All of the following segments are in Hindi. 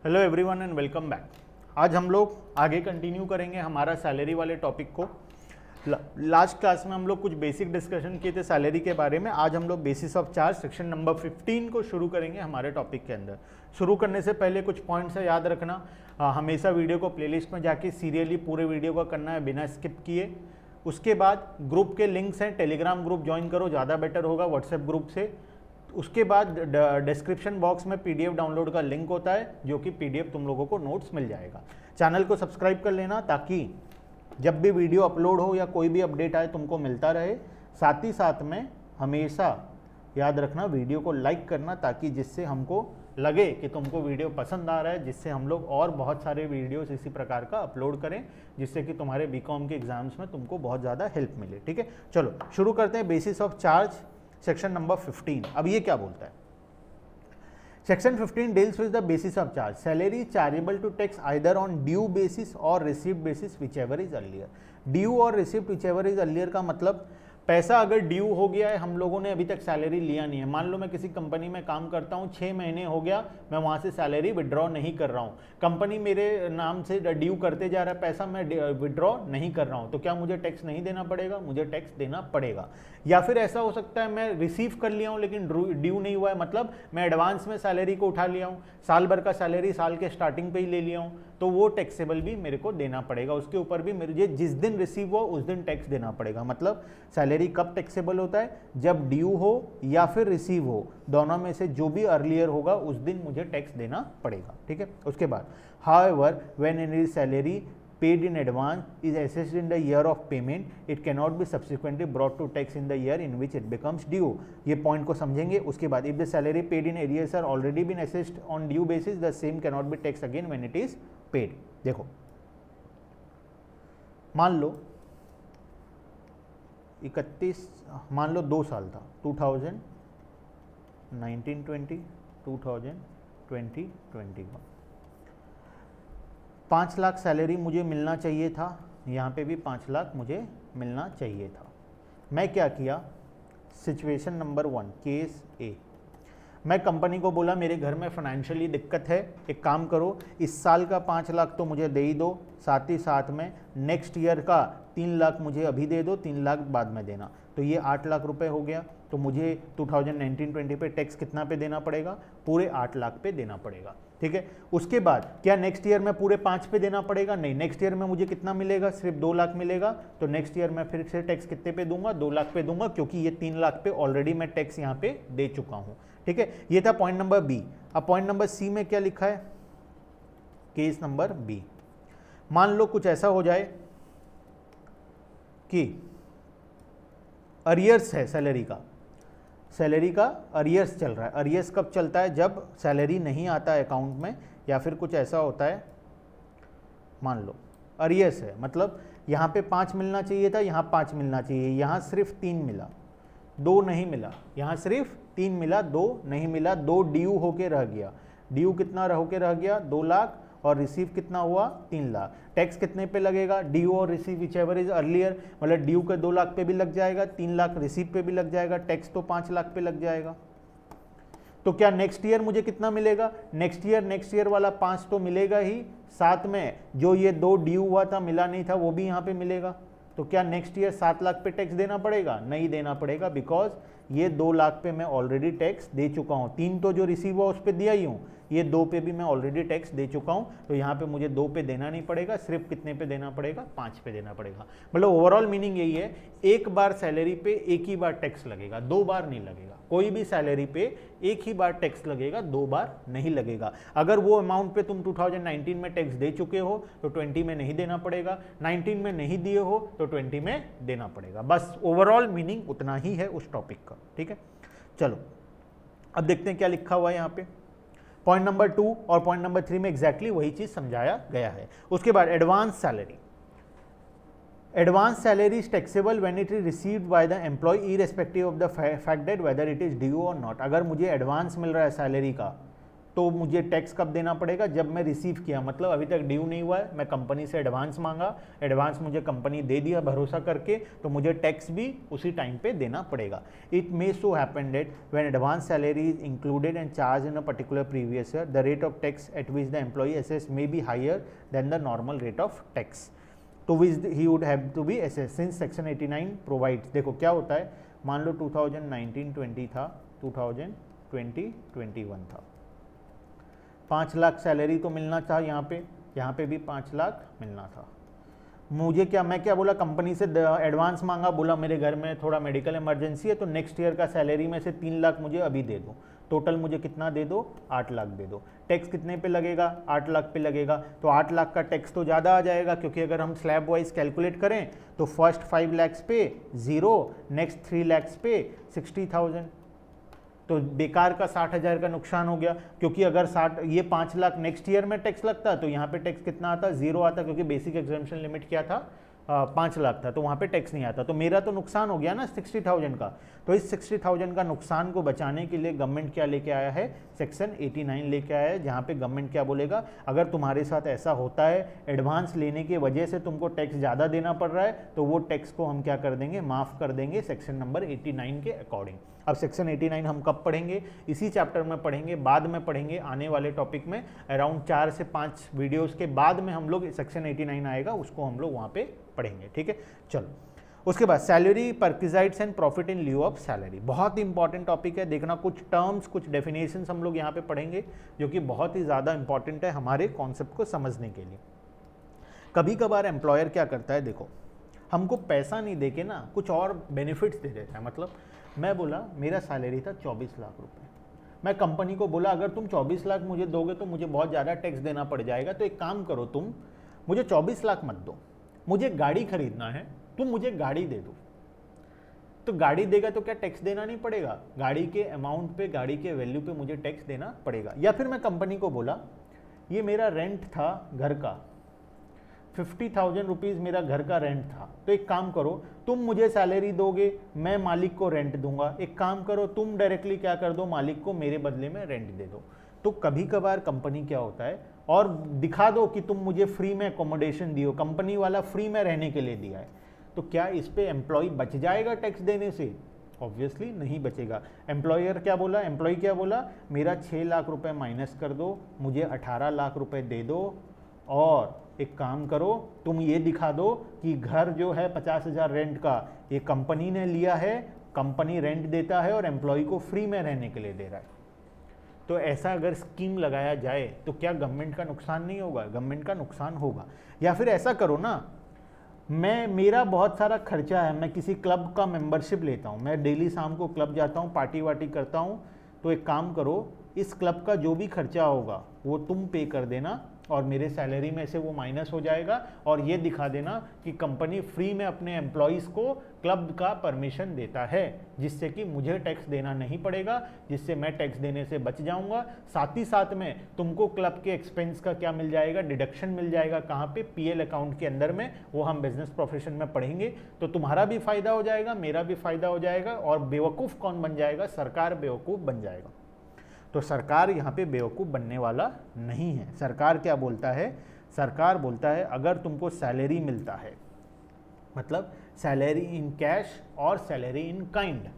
Hello everyone and welcome back. आज हम लोग आगे कंटिन्यू करेंगे हमारा सैलरी वाले टॉपिक को। लास्ट क्लास में हम लोग कुछ बेसिक डिस्कशन किए थे सैलरी के बारे में। आज हम लोग basis of charge section number 15 को शुरू करेंगे हमारे टॉपिक के अंदर। शुरू करने से पहले कुछ पॉइंट्स है याद रखना। हमेशा वीडियो को प्लेलिस्ट में जाके सीरियली पूरे वीडियो को करना है बिना स्किप किए। उसके बाद ग्रुप के लिंक्स हैं, टेलीग्राम ग्रुप ज्वाइन करो, ज़्यादा बेटर होगा व्हाट्सएप ग्रुप से। उसके बाद डिस्क्रिप्शन बॉक्स में पीडीएफ डाउनलोड का लिंक होता है, जो कि पीडीएफ तुम लोगों को नोट्स मिल जाएगा। चैनल को सब्सक्राइब कर लेना ताकि जब भी वीडियो अपलोड हो या कोई भी अपडेट आए तुमको मिलता रहे। साथ ही साथ में हमेशा याद रखना वीडियो को लाइक करना, ताकि जिससे हमको लगे कि तुमको वीडियो पसंद आ रहा है, जिससे हम लोग और बहुत सारे वीडियोस इसी प्रकार का अपलोड करें, जिससे कि तुम्हारे बीकॉम के एग्जाम्स में तुमको बहुत ज़्यादा हेल्प मिले। ठीक है, चलो शुरू करते हैं। Basis of charge section number 15। अब ये क्या बोलता है? Section 15 deals with the basis of charge. Salary chargeable to tax either on due basis और received basis whichever is earlier. Due और रिसीव्ड व्हिचएवर इज अर्लियर का मतलब पैसा अगर ड्यू हो गया है, हम लोगों ने अभी तक सैलरी लिया नहीं है। मान लो मैं किसी कंपनी में काम करता हूँ, 6 महीने हो गया, मैं वहाँ से सैलरी विड्रॉ नहीं कर रहा हूँ, कंपनी मेरे नाम से ड्यू करते जा रहा है पैसा, मैं विड्रॉ नहीं कर रहा हूँ, तो क्या मुझे टैक्स नहीं देना पड़ेगा? मुझे टैक्स देना पड़ेगा। या फिर ऐसा हो सकता है मैं रिसीव कर लिया हूँ लेकिन ड्यू नहीं हुआ है, मतलब मैं एडवांस में सैलरी को उठा लिया हूँ, साल भर का सैलरी साल के स्टार्टिंग पे ही ले लिया हूँ, तो वो टैक्सेबल भी मेरे को देना पड़ेगा। उसके ऊपर भी मुझे जिस दिन रिसीव हो उस दिन टैक्स देना पड़ेगा। मतलब सैलरी कब टैक्सेबल होता है? जब ड्यू हो या फिर रिसीव हो, दोनों में से जो भी अर्लियर होगा उस दिन मुझे टैक्स देना पड़ेगा। ठीक है, उसके बाद however when any salary paid in advance is assessed in the year of payment, it cannot be subsequently brought to tax in the year in which it becomes due। ये पॉइंट को समझेंगे। उसके बाद if the salary paid in arrears are already been assessed on due basis, the same cannot be taxed again when it is paid। देखो, मान लो 31, मान लो 2 साल था, 2019-20, 2020-21, 5 लाख सैलरी मुझे मिलना चाहिए था, यहाँ पे भी 5 लाख मुझे मिलना चाहिए था। मैं क्या किया? सिचुएशन नंबर 1, केस ए, मैं कंपनी को बोला मेरे घर में फाइनेंशियली दिक्कत है, एक काम करो इस साल का 5 लाख तो मुझे दे ही दो, साथ ही साथ में नेक्स्ट ईयर का 3 लाख मुझे अभी दे दो, 3 लाख बाद में देना, तो ये 8 लाख रुपए हो गया। तो मुझे 2019-20 पे टैक्स कितना पे देना पड़ेगा? पूरे 8 लाख पे देना पड़ेगा। ठीक है, उसके बाद क्या नेक्स्ट ईयर में पूरे 5 पे देना पड़ेगा? नहीं, नेक्स्ट ईयर में मुझे कितना मिलेगा? सिर्फ 2 लाख मिलेगा। तो नेक्स्ट ईयर में फिर से टैक्स कितने पे दूंगा? 2 लाख पे दूंगा, क्योंकि ये 3 लाख पे ऑलरेडी मैं टैक्स यहाँ पे दे चुका हूँ। ठीक है, ये था पॉइंट नंबर बी। अब पॉइंट नंबर सी में क्या लिखा है? केस नंबर बी, मान लो कुछ ऐसा हो जाए कि अरियर्स है सैलरी का अरियर्स चल रहा है। अरियर्स कब चलता है? जब सैलरी नहीं आता है अकाउंट में, या फिर कुछ ऐसा होता है, मान लो अरियर्स है, मतलब यहाँ पे 5 मिलना चाहिए था, यहाँ 5 मिलना चाहिए, यहाँ सिर्फ 3 मिला, 2 नहीं मिला, यहाँ सिर्फ 3 मिला, 2 नहीं मिला, 2 ड्यू होके रह गया। ड्यू कितना होके रह गया? 2 लाख, और रिसीव कितना हुआ? 3 लाख। टैक्स कितने पे लगेगा? ड्यू और रिसीव व्हिचएवर इज अर्लियर, मतलब ड्यू के 2 लाख पे भी लग जाएगा, 3 लाख रिसीव पे भी लग जाएगा, टैक्स तो 5 लाख पे लग जाएगा। तो क्या नेक्स्ट ईयर मुझे कितना मिलेगा? नेक्स्ट ईयर वाला 5 तो मिलेगा ही, साथ में जो ये 2 ड्यू हुआ था, मिला नहीं था, वो भी यहाँ पे मिलेगा। तो क्या नेक्स्ट ईयर 7 लाख पे टैक्स देना पड़ेगा? नहीं देना पड़ेगा, बिकॉज ये 2 लाख पे मैं ऑलरेडी टैक्स दे चुका हूँ। 3 तो जो रिसीव हुआ उस पर दिया ही हूँ, ये 2 पे भी मैं ऑलरेडी टैक्स दे चुका हूँ, तो यहाँ पे मुझे 2 पे देना नहीं पड़ेगा, सिर्फ कितने पे देना पड़ेगा? 5 पे देना पड़ेगा। मतलब ओवरऑल मीनिंग यही है, एक बार सैलरी पे एक ही बार टैक्स लगेगा, 2 बार नहीं लगेगा। कोई भी सैलरी पे एक ही बार टैक्स लगेगा, 2 बार नहीं लगेगा। अगर वो अमाउंट पे तुम 2019 में टैक्स दे चुके हो तो 20 में नहीं देना पड़ेगा, 19 में नहीं दिए हो तो 20 में देना पड़ेगा। बस ओवरऑल मीनिंग उतना ही है उस टॉपिक का। ठीक है, चलो अब देखते हैं क्या लिखा हुआ है यहाँ पे। पॉइंट नंबर 2 और पॉइंट नंबर 3 में एग्जैक्टली वही चीज समझाया गया है। उसके बाद advance salary. Advance salary is taxable when it is received by the employ irrespective of the fact that whether it is due और नॉट। अगर मुझे एडवांस मिल रहा है सैलरी का, तो मुझे टैक्स कब देना पड़ेगा, जब मैं रिसीव किया, मतलब अभी तक ड्यू नहीं हुआ है, मैं कंपनी से एडवांस मांगा, एडवांस मुझे कंपनी दे दिया भरोसा करके, तो मुझे टैक्स भी उसी टाइम पे देना पड़ेगा। It may so happen that when advance salary is included and charge in a particular previous year, the rate of tax at which the employee assess may be higher than the normal rate of tax to which he would have to be assessed since section 89 provides। देखो क्या होता है, मान लो 2019-20 था, 2020-21 था, 5 लाख सैलरी तो मिलना था, यहाँ पे भी 5 लाख मिलना था। मुझे क्या, मैं क्या बोला, कंपनी से एडवांस मांगा, बोला मेरे घर में थोड़ा मेडिकल इमरजेंसी है तो नेक्स्ट ईयर का सैलरी में से 3 लाख मुझे अभी दे दो, टोटल मुझे कितना दे दो, 8 लाख दे दो। टैक्स कितने पे लगेगा, 8 लाख पे लगेगा, तो 8 लाख का टैक्स तो ज़्यादा आ जाएगा, क्योंकि अगर हम स्लैब वाइज कैलकुलेट करें तो फर्स्ट 5 लैक्स पे 0, नेक्स्ट 3 लैक्स पे 60,000, तो बेकार का 60,000 का नुकसान हो गया। क्योंकि अगर 5 लाख नेक्स्ट ईयर में टैक्स लगता तो यहाँ पे टैक्स कितना आता, 0 आता, क्योंकि बेसिक एग्जाम्पशन लिमिट क्या था, 5 लाख था, तो वहाँ पे टैक्स नहीं आता, तो मेरा तो नुकसान हो गया ना 60,000 का। तो इस 60,000 का नुकसान को बचाने के लिए गवर्नमेंट क्या लेके आया है, सेक्शन 89 लेके आया है, जहाँ पे गवर्नमेंट क्या बोलेगा, अगर तुम्हारे साथ ऐसा होता है, एडवांस लेने की वजह से तुमको टैक्स ज़्यादा देना पड़ रहा है, तो वो टैक्स को हम क्या कर देंगे, माफ़ कर देंगे सेक्शन नंबर 89 के अकॉर्डिंग। अब सेक्शन 89 हम कब पढ़ेंगे, इसी चैप्टर में पढ़ेंगे, बाद में पढ़ेंगे आने वाले टॉपिक में, अराउंड 4 से 5 वीडियोस के बाद में हम लोग सेक्शन 89 आएगा, उसको हम लोग वहाँ पे पढ़ेंगे, ठीक है। चलो उसके बाद salary, perquisites and profit in lieu of salary, बहुत ही इंपॉर्टेंट टॉपिक है, देखना कुछ टर्म्स, कुछ डेफिनेशंस हम लोग यहाँ पे पढ़ेंगे, जो कि बहुत ही ज़्यादा इंपॉर्टेंट है हमारे कॉन्सेप्ट को समझने के लिए। कभी कभार एम्प्लॉयर क्या करता है, देखो हमको पैसा नहीं देके ना कुछ और बेनिफिट्स दे देता है। मतलब मैं बोला मेरा सैलरी था 24 लाख रुपए, मैं कंपनी को बोला अगर तुम 24 लाख मुझे दोगे तो मुझे बहुत ज़्यादा टैक्स देना पड़ जाएगा, तो एक काम करो, तुम मुझे 24 लाख मत दो, मुझे गाड़ी खरीदना है, तुम मुझे गाड़ी दे दो। तो गाड़ी देगा तो क्या टैक्स देना नहीं पड़ेगा, गाड़ी के अमाउंट पे, गाड़ी के वैल्यू पे मुझे टैक्स देना पड़ेगा। या फिर मैं कंपनी को बोला ये मेरा रेंट था घर का, 50,000 रुपीज़ मेरा घर का रेंट था, तो एक काम करो तुम मुझे सैलरी दोगे, मैं मालिक को रेंट दूंगा, एक काम करो तुम डायरेक्टली क्या कर दो, मालिक को मेरे बदले में रेंट दे दो। तो कभी कभार कंपनी क्या होता है, और दिखा दो कि तुम मुझे फ्री में अकोमोडेशन दियो, कंपनी वाला फ्री में रहने के लिए दिया है, तो क्या इस पे एम्प्लॉय बच जाएगा टैक्स देने से? ऑब्वियसली नहीं बचेगा। एम्प्लॉयर क्या बोला, एम्प्लॉय क्या बोला, मेरा 6 लाख रुपए माइनस कर दो, मुझे 18 लाख रुपए दे दो, और एक काम करो तुम ये दिखा दो कि घर जो है 50,000 रेंट का ये कंपनी ने लिया है, कंपनी रेंट देता है और एम्प्लॉय को फ्री में रहने के लिए दे रहा है। तो ऐसा अगर स्कीम लगाया जाए तो क्या गवर्नमेंट का नुकसान नहीं होगा? गवर्नमेंट का नुकसान होगा। या फिर ऐसा करो ना, मेरा बहुत सारा खर्चा है, मैं किसी क्लब का मेंबरशिप लेता हूँ, मैं डेली शाम को क्लब जाता हूँ, पार्टी वार्टी करता हूँ, तो एक काम करो इस क्लब का जो भी खर्चा होगा वो तुम पे कर देना और मेरे सैलरी में से वो माइनस हो जाएगा, और ये दिखा देना कि कंपनी फ्री में अपने एम्प्लॉयज़ को क्लब का परमिशन देता है, जिससे कि मुझे टैक्स देना नहीं पड़ेगा, जिससे मैं टैक्स देने से बच जाऊंगा। साथ ही साथ में तुमको क्लब के एक्सपेंस का क्या मिल जाएगा, डिडक्शन मिल जाएगा, कहाँ पे, पीएल अकाउंट के अंदर में, वो हम बिजनेस प्रोफेशन में पढ़ेंगे। तो तुम्हारा भी फायदा हो जाएगा, मेरा भी फायदा हो जाएगा, और बेवकूफ़ कौन बन जाएगा? सरकार बेवकूफ़ बन जाएगा। तो सरकार यहाँ पे बेवकूफ़ बनने वाला नहीं है। सरकार क्या बोलता है? सरकार बोलता है अगर तुमको सैलरी मिलता है, मतलब सैलरी इन कैश और salary in kind.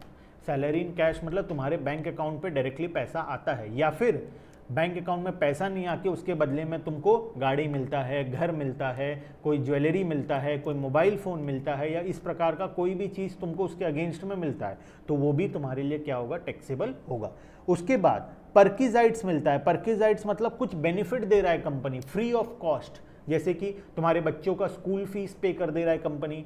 Salary in cash मतलब तुम्हारे बैंक अकाउंट पे डायरेक्टली पैसा आता है, या फिर बैंक अकाउंट में पैसा नहीं आके उसके बदले में तुमको गाड़ी मिलता है, घर मिलता है, कोई ज्वेलरी मिलता है, कोई मोबाइल फ़ोन मिलता है, या इस प्रकार का कोई भी चीज़ तुमको उसके अगेंस्ट में मिलता है, तो वो भी तुम्हारे लिए क्या होगा? टैक्सेबल होगा। उसके बाद परक्विजाइट्स मिलता है। परक्विजाइट्स मतलब कुछ बेनिफिट दे रहा है कंपनी फ्री ऑफ कॉस्ट, जैसे कि तुम्हारे बच्चों का स्कूल फीस पे कर दे रहा है कंपनी,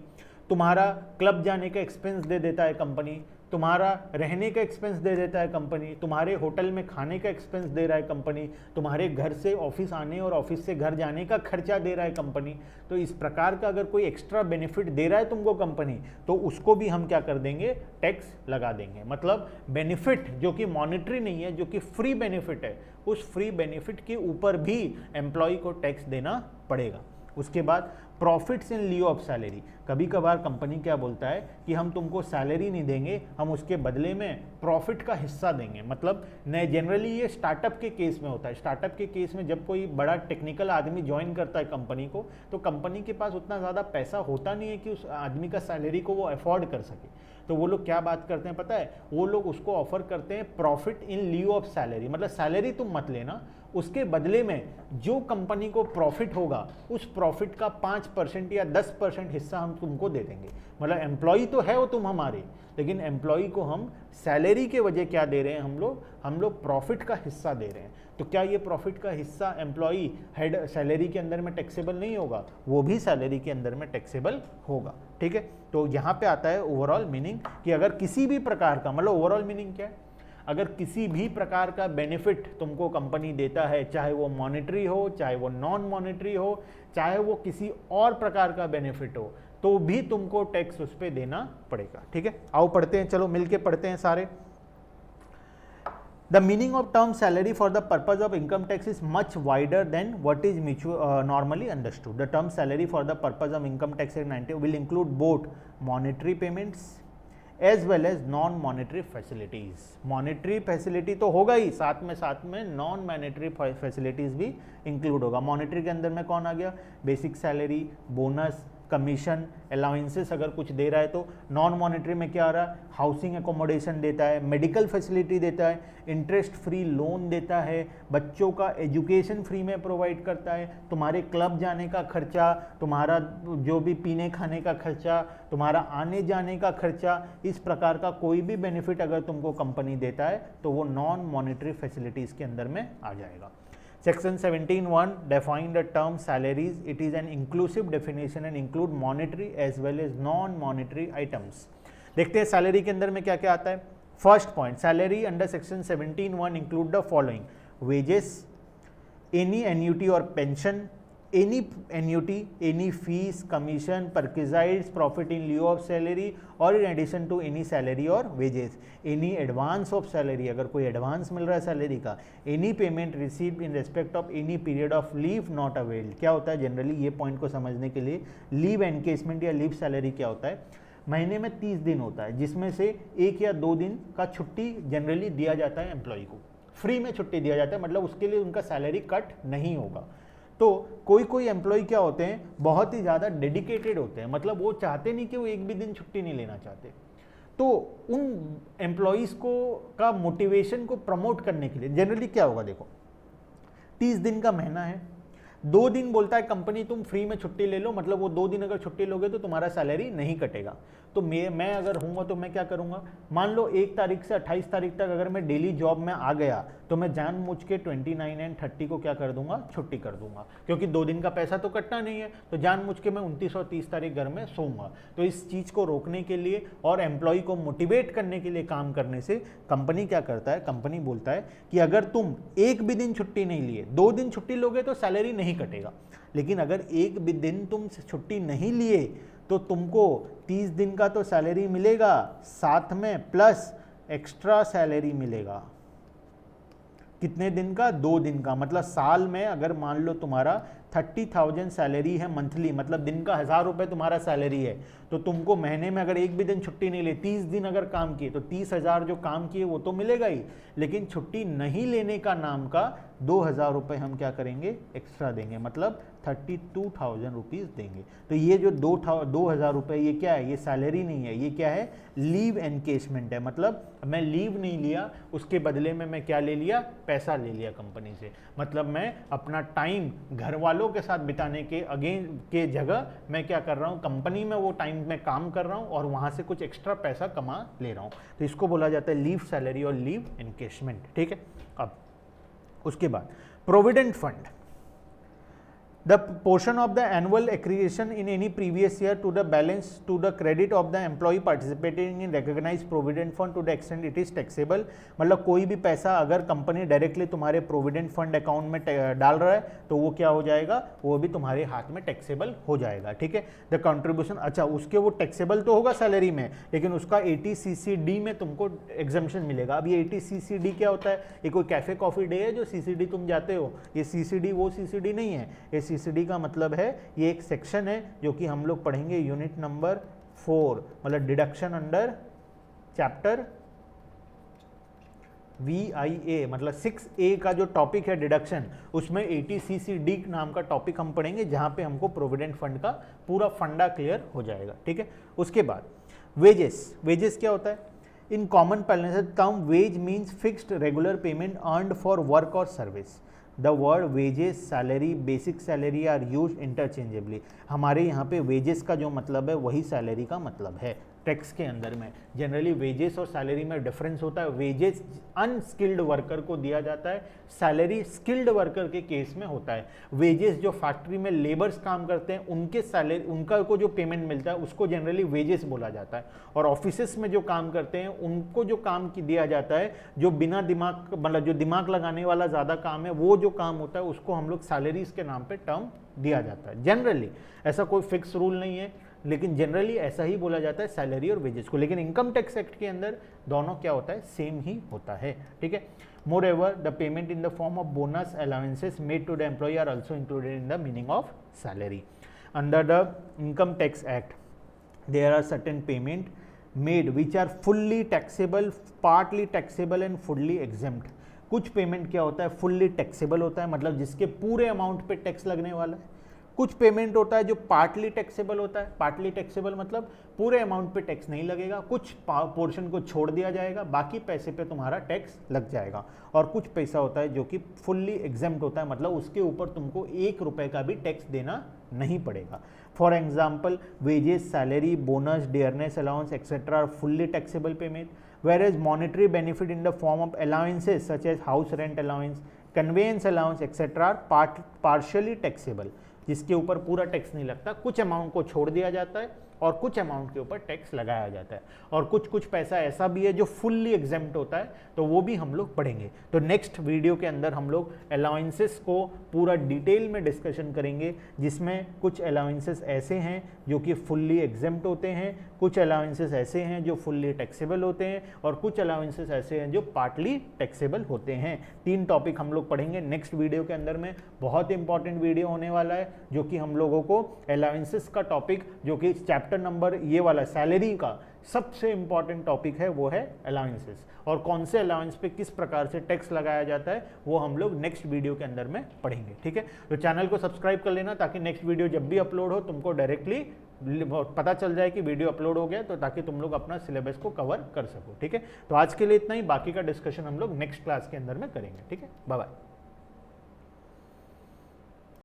तुम्हारा क्लब जाने का एक्सपेंस दे देता है कंपनी, तुम्हारा रहने का एक्सपेंस दे देता है कंपनी, तुम्हारे होटल में खाने का एक्सपेंस दे रहा है कंपनी, तुम्हारे घर से ऑफिस आने और ऑफिस से घर जाने का खर्चा दे रहा है कंपनी। तो इस प्रकार का अगर कोई एक्स्ट्रा बेनिफिट दे रहा है तुमको कंपनी, तो उसको भी हम क्या कर देंगे? टैक्स लगा देंगे। मतलब बेनिफिट जो कि मॉनिटरी नहीं है, जो कि फ्री बेनिफिट है, उस फ्री बेनिफिट के ऊपर भी एम्प्लॉय को टैक्स देना पड़ेगा। उसके बाद profits in lieu of salary, कभी कभार कंपनी क्या बोलता है कि हम तुमको सैलरी नहीं देंगे, हम उसके बदले में प्रॉफिट का हिस्सा देंगे। मतलब नए जनरली ये स्टार्टअप के केस में होता है। स्टार्टअप के केस में जब कोई बड़ा टेक्निकल आदमी ज्वाइन करता है कंपनी को, तो कंपनी के पास उतना ज़्यादा पैसा होता नहीं है कि उस आदमी का सैलरी को वो अफोर्ड कर सके। तो वो लोग क्या बात करते हैं पता है, वो लोग उसको ऑफर करते हैं profit in lieu of salary, मतलब सैलरी तुम मत लेना, उसके बदले में जो कंपनी को प्रॉफिट होगा उस प्रॉफिट का 5% या 10% हिस्सा हम तुमको दे देंगे। मतलब एम्प्लॉय तो है वो तुम हमारे, लेकिन एम्प्लॉय को हम सैलरी के वजह क्या दे रहे हैं, हम लोग प्रॉफिट का हिस्सा दे रहे हैं। तो क्या ये प्रॉफिट का हिस्सा एम्प्लॉय हेड सैलरी के अंदर में टैक्सेबल नहीं होगा? वो भी सैलरी के अंदर में टैक्सेबल होगा। ठीक है, तो यहाँ पे आता है ओवरऑल मीनिंग कि अगर किसी भी प्रकार का, मतलब ओवरऑल मीनिंग क्या है, अगर किसी भी प्रकार का बेनिफिट तुमको कंपनी देता है, चाहे वो मॉनेटरी हो, चाहे वो नॉन मॉनेटरी हो, चाहे वो किसी और प्रकार का बेनिफिट हो, तो भी तुमको टैक्स उस पर देना पड़ेगा। ठीक है, आओ पढ़ते हैं, चलो मिलके पढ़ते हैं सारे। The meaning of term salary for the purpose of income tax is much wider than what is normally understood. The term salary for the purpose of income tax Act 90 will include both monetary payments as well as non-monetary facilities. Monetary facility तो होगा ही, साथ में non-monetary facilities भी include होगा। Monetary के अंदर में कौन आ गया? Basic salary, bonus, commission, allowances अगर कुछ दे रहा है तो। नॉन मॉनेटरी में क्या आ रहा है? हाउसिंग एकोमोडेशन देता है, मेडिकल फैसिलिटी देता है, इंटरेस्ट फ्री लोन देता है, बच्चों का एजुकेशन फ्री में प्रोवाइड करता है, तुम्हारे क्लब जाने का खर्चा, तुम्हारा जो भी पीने खाने का खर्चा, तुम्हारा आने जाने का खर्चा, इस प्रकार का कोई भी बेनिफिट अगर तुमको कंपनी देता है तो वो नॉन मॉनेटरी फैसिलिटीज़ के अंदर में आ जाएगा। Section 17(1) define the term salaries. It is an inclusive definition and include monetary as well as non-monetary items. देखते हैं सैलरी के अंदर में क्या क्या आता है। First point, salary under section 17(1) include the following: wages, any annuity और pension, any annuity, any fees, commission, perquisites, profit in lieu of salary और in addition to any salary और wages, any advance of salary, अगर कोई एडवांस मिल रहा है सैलरी का, any payment received in respect of any period of leave not availed. क्या होता है जनरली, ये पॉइंट को समझने के लिए, लीव एनकेसमेंट या लीव सैलरी क्या होता है? महीने में 30 दिन होता है, जिसमें से 1 या 2 दिन का छुट्टी जनरली दिया जाता है एम्प्लॉय को, फ्री में छुट्टी दिया जाता है, मतलब उसके लिए उनका सैलरी कट नहीं होगा। तो कोई एम्प्लॉय क्या होते हैं, बहुत ही ज़्यादा डेडिकेटेड होते हैं, मतलब वो चाहते नहीं कि वो एक भी दिन छुट्टी नहीं लेना चाहते। तो उन एम्प्लॉयज़ को का मोटिवेशन को प्रमोट करने के लिए जनरली क्या होगा, देखो 30 दिन का महीना है, 2 दिन बोलता है कंपनी तुम फ्री में छुट्टी ले लो, मतलब वो 2 दिन अगर छुट्टी लोगे तो तुम्हारा सैलरी नहीं कटेगा। तो मैं अगर हूँगा तो मैं क्या करूँगा, मान लो 1 तारीख से 28 तारीख तक अगर मैं डेली जॉब में आ गया तो मैं जानबूझ के 29 एंड 30 को क्या कर दूंगा, छुट्टी कर दूंगा, क्योंकि 2 दिन का पैसा तो कटना नहीं है, तो जानबूझ के मैं 29 और 30 तारीख घर में सोऊंगा। तो इस चीज़ को रोकने के लिए और एम्प्लॉय को मोटिवेट करने के लिए काम करने से कंपनी क्या करता है, कंपनी बोलता है कि अगर तुम एक भी दिन छुट्टी नहीं लिए, 2 दिन छुट्टी लोगे तो सैलरी नहीं कटेगा, लेकिन अगर एक भी दिन तुम छुट्टी नहीं लिए तो तुमको 30 दिन का तो सैलरी मिलेगा, साथ में प्लस एक्स्ट्रा सैलरी मिलेगा। कितने दिन का? 2 दिन का। मतलब साल में अगर मान लो तुम्हारा 30,000 सैलरी है मंथली, मतलब दिन का 1000 रुपये तुम्हारा सैलरी है, तो तुमको महीने में अगर एक भी दिन छुट्टी नहीं ले, 30 दिन अगर काम किए तो 30,000 जो काम किए वो तो मिलेगा ही, लेकिन छुट्टी नहीं लेने का नाम का 2,000 रुपये हम क्या करेंगे, एक्स्ट्रा देंगे, मतलब 32,000 रुपीज़ देंगे। तो ये जो 2,000 रुपये ये क्या है, ये सैलरी नहीं है, ये क्या है, लीव एनकेशमेंट है। मतलब मैं लीव नहीं लिया, उसके बदले में मैं क्या ले लिया, पैसा ले लिया कंपनी से। मतलब मैं अपना टाइम घर वालों के साथ बिताने के जगह मैं क्या कर रहा हूँ, कंपनी में वो टाइम में काम कर रहा हूँ और वहाँ से कुछ एक्स्ट्रा पैसा कमा ले रहा हूँ। तो इसको बोला जाता है लीव सैलरी और लीव एनकेशमेंट। ठीक है, अब उसके बाद provident fund, the portion of the annual accretion in any previous year to the balance to the credit of the employee participating in recognized provident fund to the extent it is taxable। मतलब कोई भी पैसा अगर कंपनी डायरेक्टली तुम्हारे प्रोविडेंट फंड अकाउंट में डाल रहा है तो वो क्या हो जाएगा, वो भी तुम्हारे हाथ में टैक्सेबल हो जाएगा। ठीक है, द कंट्रीब्यूशन, अच्छा उसके वो टैक्सेबल तो होगा सैलरी में, लेकिन उसका 80CCD में तुमको एग्जम्पशन मिलेगा। अब ये 80CCD क्या होता है, ये कोई कैफे कॉफी डे है जो CCD तुम जाते हो, ये CCD वो CCD नहीं है, ये ABCD का मतलब है ये एक सेक्शन है जो कि हम लोग पढ़ेंगे यूनिट नंबर 4, मतलब डिडक्शन अंडर चैप्टर VIA, मतलब 6A का जो टॉपिक है डिडक्शन, उसमें ATCCD नाम का टॉपिक हम पढ़ेंगे जहां पे हमको प्रोविडेंट फंड का पूरा फंडा क्लियर हो जाएगा, ठीक है। उसके बाद वेजेस क्या होता है? In common parlance term wage means fixed regular payment earned for work और service. The word wages, salary, basic salary are use interchangeably. हमारे यहाँ पे वेजेस का जो मतलब है वही सैलरी का मतलब है टैक्स के अंदर में। जनरली वेजेस और सैलरी में डिफरेंस होता है। वेजेस अनस्किल्ड वर्कर को दिया जाता है, सैलरी स्किल्ड वर्कर के केस में होता है। वेजेस जो फैक्ट्री में लेबर्स काम करते हैं उनके सैलरी, उनका को जो पेमेंट मिलता है उसको जनरली वेजेस बोला जाता है। और ऑफिसेस में जो काम करते हैं उनको जो काम दिया जाता है, जो बिना दिमाग, मतलब जो दिमाग लगाने वाला ज़्यादा काम है, वो जो काम होता है उसको हम लोग सैलरीज के नाम पे टर्म दिया जाता है। जनरली ऐसा कोई फिक्स रूल नहीं है, लेकिन जनरली ऐसा ही बोला जाता है सैलरी और वेजेस को। लेकिन इनकम टैक्स एक्ट के अंदर दोनों क्या होता है? सेम ही होता है, ठीक है। Moreover the payment in the form of bonus allowances made to the employee are also included in the meaning of salary. Under the income tax act there are certain payment made which are fully taxable, partly taxable and fully exempt. कुछ पेमेंट क्या होता है? फुल्ली टैक्सेबल होता है, मतलब जिसके पूरे अमाउंट पे टैक्स लगने वाला है। कुछ पेमेंट होता है जो पार्टली टैक्सेबल होता है। पार्टली टैक्सेबल मतलब पूरे अमाउंट पे टैक्स नहीं लगेगा, कुछ पोर्शन को छोड़ दिया जाएगा, बाकी पैसे पे तुम्हारा टैक्स लग जाएगा। और कुछ पैसा होता है जो कि फुल्ली एग्जेम्प्ट होता है, मतलब उसके ऊपर तुमको 1 रुपए का भी टैक्स देना नहीं पड़ेगा। For example wages, salary, bonus, dearness allowance etcetera are fully taxable payment, whereas monetary benefit in the form of allowances such as house rent allowance, conveyance allowance etc. are partially taxable, जिसके ऊपर पूरा टैक्स नहीं लगता, कुछ अमाउंट को छोड़ दिया जाता है और कुछ अमाउंट के ऊपर टैक्स लगाया जाता है। और कुछ पैसा ऐसा भी है जो फुल्ली एग्जेम्प्ट होता है, तो वो भी हम लोग पढ़ेंगे। तो नेक्स्ट वीडियो के अंदर हम लोग अलाउंसेस को पूरा डिटेल में डिस्कशन करेंगे, जिसमें कुछ अलाउंसेस ऐसे हैं जो कि फुल्ली एग्जेम्प्ट होते हैं, कुछ अलाउंसेस ऐसे हैं जो फुल्ली टैक्सेबल होते हैं, और कुछ अलाउंसेस ऐसे हैं जो पार्टली टैक्सेबल होते हैं। 3 टॉपिक हम लोग पढ़ेंगे नेक्स्ट वीडियो के अंदर में। बहुत इंपॉर्टेंट वीडियो होने वाला है, जो कि हम लोगों को अलाउंसेस का टॉपिक, जो कि चैप्टर नंबर ये वाला सैलरी का सबसे इंपॉर्टेंट टॉपिक है, वो है अलाउंसेस। और कौन से अलाउंस पे किस प्रकार से टैक्स लगाया जाता है वो हम लोग नेक्स्ट वीडियो के अंदर में पढ़ेंगे, ठीक है। तो चैनल को सब्सक्राइब कर लेना, ताकि नेक्स्ट वीडियो जब भी अपलोड हो तुमको डायरेक्टली पता चल जाए कि वीडियो अपलोड हो गया, तो ताकि तुम लोग अपना सिलेबस को कवर कर सको, ठीक है। तो आज के लिए इतना ही, बाकी का डिस्कशन हम लोग नेक्स्ट क्लास के अंदर में करेंगे, ठीक है। Bye bye.